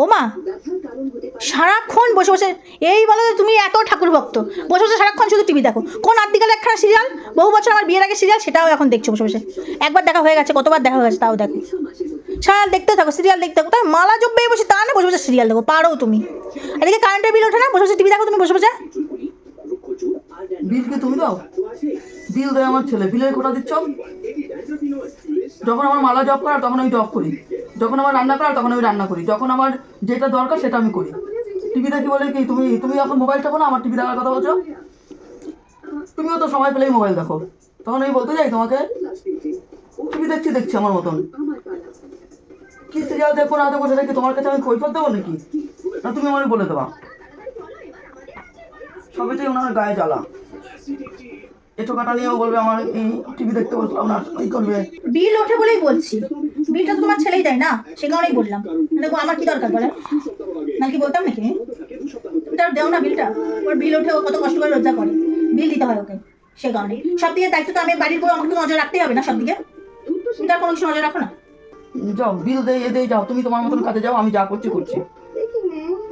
ও মা, সারাক্ষণ বসে বসে এই বলো যে তুমি এত ঠাকুর ভক্ত, বসে বসে সারাক্ষণ শুধু টিভি দেখো। কোন আদিকালে একখানা সিরিয়াল, বহু বছর আমার বিয়ের আগে সিরিয়াল, সেটাও এখন দেখছো বসে বসে। একবার দেখা হয়ে গেছে, কতবার দেখা হয়ে গেছে তাও দেখো। সারা দেখতে থাকো, সিরিয়াল দেখতে থাকো। তাই মালা জপবে বসে তা না, বসে বসে সিরিয়াল দেখো পারো তুমি। এদিকে কারেন্টের বিল ওঠে না, বসে বসে টিভি দেখো তুমি বসে বসে। বিল কি তুমি দাও? বিল দেয় আমার ছেলে। বিলের কোটা দিচ্ছ। যখন আমার মালা জব করার তখন আমি জব করি, যখন আমার রান্না করার তখন আমি রান্না করি, যখন আমার যেটা দরকার সেটা আমি করি। টিভি দেখি বলে কি তুমি তুমি এখন মোবাইল টেপো না, আমার টিভি দেখার কথা বলছো? তুমিও তো সময় পেলেই মোবাইল দেখো, তখন আমি বলতে যাই তোমাকে টিভি দেখছি আমার মতন। কি সিরিয়াল দেখবো না দেখবো সেটা কি তোমার কাছে আমি কৈফত দেবো নাকি? না তুমি আমার বলে দেবা? সবেতেই ওনার গায়ে জ্বালা। এটো কাটা নিয়েও বলবে আমার এই টিভি দেখতে বসলাম না, এই করবে। বিল ওঠে বলেই বলছি, বিলটা তো তোমার ছেলেই দেয় না, সে কারণেই বললাম। দেখো আমার কি দরকার বলে, নাকি বলতাম নাকি? তুমি তার দেও না বিলটা, ওর বিল ওঠে, ও কত কষ্ট করে রোজগার করে, বিল দিতে হয় ওকে, সে কারণে। সব দিকে দায়িত্ব তো আমি বাড়ির বউ, আমাকে তো নজর রাখতেই হবে না সব দিকে। তুমি তার কোনো কিছু নজর রাখো না? যাও বিল দিয়ে দিয়ে যাও, তুমি তোমার মতন কাজে যাও, আমি যা করছি করছি।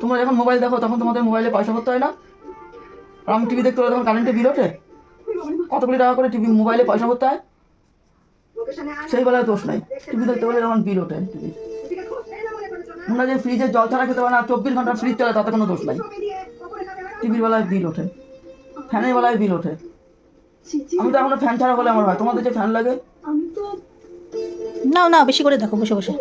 তোমরা যখন মোবাইল দেখো তখন তোমাদের মোবাইলে পয়সা করতে হয় না? আর আমি টিভি দেখতে হলে তখন কারেন্টে বিল ওঠে। কতগুলি টাকা করে টিভি মোবাইলে পয়সা করতে হয়, সেই বেলায় দোষ নাই। টিভি দেখতে হলে তখন বিল ওঠে টিভি। আমরা যে ফ্রিজে জল ছাড়া খেতে পারে না, 24 ঘন্টা ফ্রিজ চলে, তাতে কোনো দোষ নাই। টিভির বেলায় বিল ওঠে, ফ্যানের বেলায় বিল ওঠে। আমি তো এখনো ফ্যান ছাড়া বলে আমার হয়, তোমাদের যে ফ্যান লাগে। নাও নাও, বেশি করে দেখো বসে বসে।